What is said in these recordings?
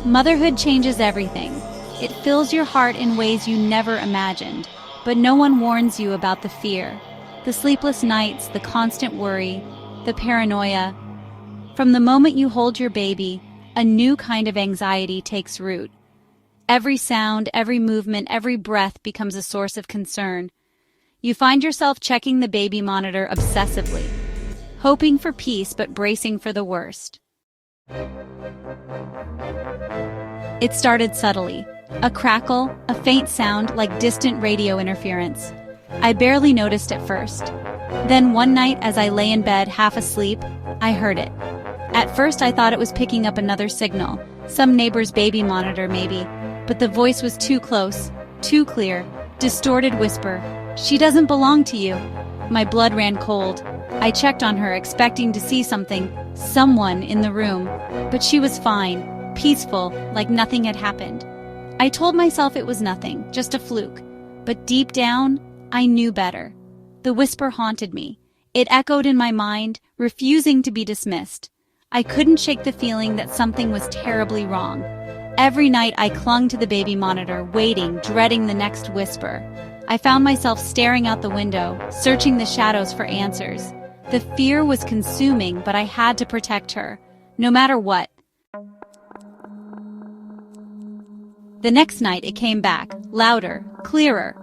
Motherhood changes everything. It fills your heart in ways you never imagined, but no one warns you about the fear, the sleepless nights, the constant worry, the paranoia. From the moment you hold your baby, a new kind of anxiety takes root. Every sound, every movement, every breath becomes a source of concern. You find yourself checking the baby monitor obsessively, hoping for peace but bracing for the worst. It started subtly. A crackle, a faint sound like distant radio interference. I barely noticed at first. Then one night, as I lay in bed half asleep, I heard it. At first I thought it was picking up another signal, some neighbor's baby monitor maybe, but the voice was too close, too clear, distorted whisper. "She doesn't belong to you." My blood ran cold. I checked on her, expecting to see someone in the room, but she was fine, peaceful, like nothing had happened. I told myself it was nothing, just a fluke, but deep down, I knew better. The whisper haunted me. It echoed in my mind, refusing to be dismissed. I couldn't shake the feeling that something was terribly wrong. Every night I clung to the baby monitor, waiting, dreading the next whisper. I found myself staring out the window, searching the shadows for answers. The fear was consuming, but I had to protect her, no matter what. The next night it came back, louder, clearer.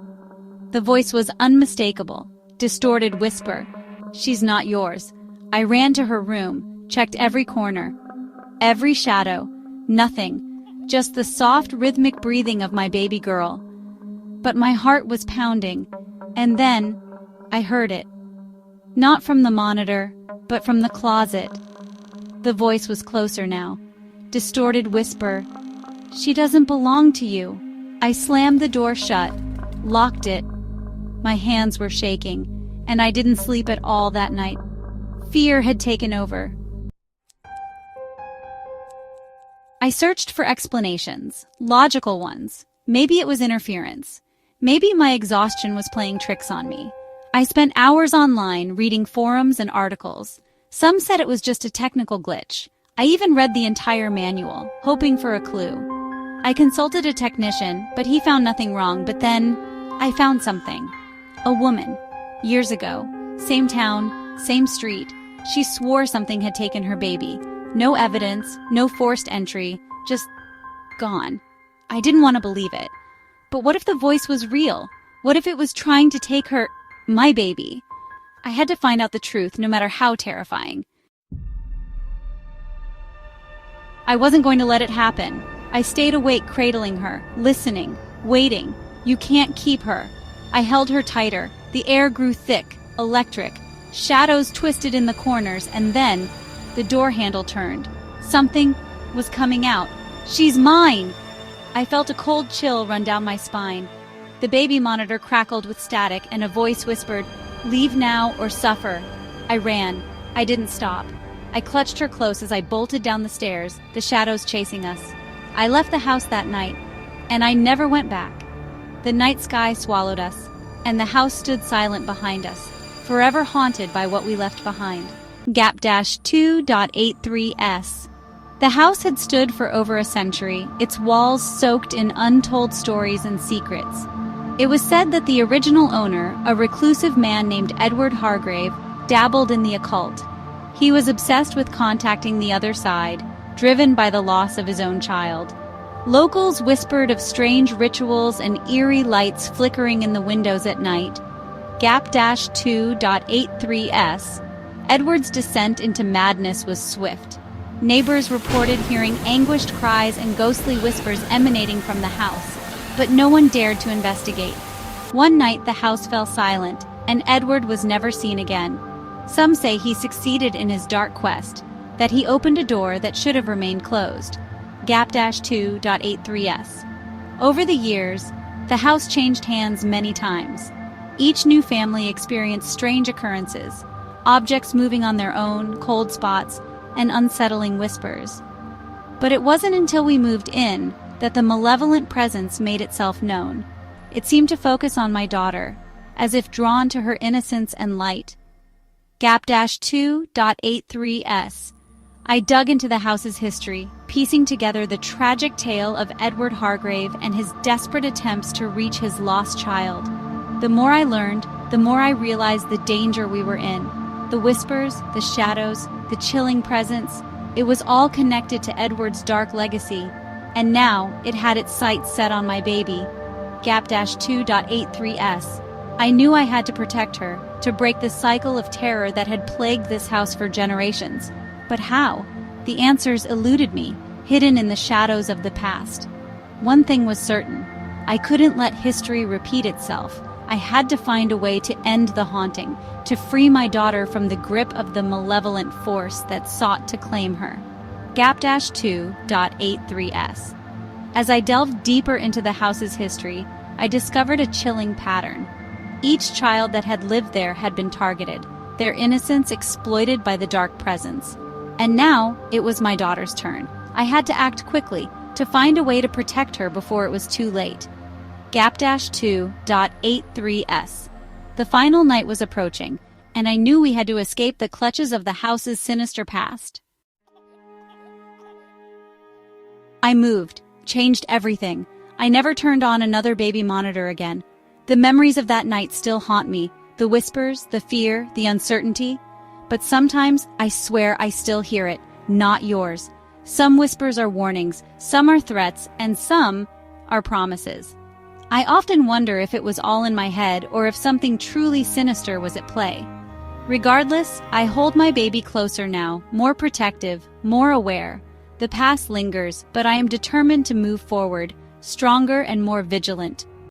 The voice was unmistakable, distorted whisper. "She's not yours." I ran to her room, checked every corner, every shadow, nothing, just the soft rhythmic breathing of my baby girl. But my heart was pounding, and then I heard it. Not from the monitor, but from the closet. The voice was closer now, distorted whisper. "She doesn't belong to you." I slammed the door shut, locked it. My hands were shaking, and I didn't sleep at all that night. Fear had taken over. I searched for explanations, logical ones. Maybe it was interference. Maybe my exhaustion was playing tricks on me. I spent hours online reading forums and articles. Some said it was just a technical glitch. I even read the entire manual, hoping for a clue. I consulted a technician, but he found nothing wrong. But then, I found something. A woman. Years ago. Same town, same street. She swore something had taken her baby. No evidence, no forced entry, just gone. I didn't want to believe it. But what if the voice was real? What if it was trying to take my baby? I had to find out the truth, no matter how terrifying. I wasn't going to let it happen. I stayed awake, cradling her, listening, waiting. You can't keep her. I held her tighter. The air grew thick, electric. Shadows twisted in the corners, and then the door handle turned. Something was coming out. "She's mine!" I felt a cold chill run down my spine. The baby monitor crackled with static, and a voice whispered, "Leave now or suffer." I ran. I didn't stop. I clutched her close as I bolted down the stairs, the shadows chasing us. I left the house that night, and I never went back. The night sky swallowed us, and the house stood silent behind us, forever haunted by what we left behind. Gap-2.83s. The house had stood for over a century, its walls soaked in untold stories and secrets. It was said that the original owner, a reclusive man named Edward Hargrave, dabbled in the occult. He was obsessed with contacting the other side, driven by the loss of his own child. Locals whispered of strange rituals and eerie lights flickering in the windows at night. Gap-2.83s. Edward's descent into madness was swift. Neighbors reported hearing anguished cries and ghostly whispers emanating from the house, but no one dared to investigate. One night the house fell silent, and Edward was never seen again. Some say he succeeded in his dark quest, that he opened a door that should have remained closed. Gap-2.83s. Over the years, the house changed hands many times. Each new family experienced strange occurrences, objects moving on their own, cold spots, and unsettling whispers. But it wasn't until we moved in that the malevolent presence made itself known. It seemed to focus on my daughter, as if drawn to her innocence and light. Gap-2.83s. I dug into the house's history, piecing together the tragic tale of Edward Hargrave and his desperate attempts to reach his lost child. The more I learned, the more I realized the danger we were in. The whispers, the shadows, the chilling presence, it was all connected to Edward's dark legacy. And now, it had its sights set on my baby, Gap-2.83S. I knew I had to protect her, to break the cycle of terror that had plagued this house for generations. But how? The answers eluded me, hidden in the shadows of the past. One thing was certain. I couldn't let history repeat itself. I had to find a way to end the haunting, to free my daughter from the grip of the malevolent force that sought to claim her. Gap-2.83S. As I delved deeper into the house's history, I discovered a chilling pattern. Each child that had lived there had been targeted, their innocence exploited by the dark presence. And now, it was my daughter's turn. I had to act quickly, to find a way to protect her before it was too late. Gap-2.83S. The final night was approaching, and I knew we had to escape the clutches of the house's sinister past. I moved, changed everything. I never turned on another baby monitor again. The memories of that night still haunt me, the whispers, the fear, the uncertainty. But sometimes, I swear I still hear it, not yours. Some whispers are warnings, some are threats, and some are promises. I often wonder if it was all in my head or if something truly sinister was at play. Regardless, I hold my baby closer now, more protective, more aware. The past lingers, but I am determined to move forward, stronger and more vigilant.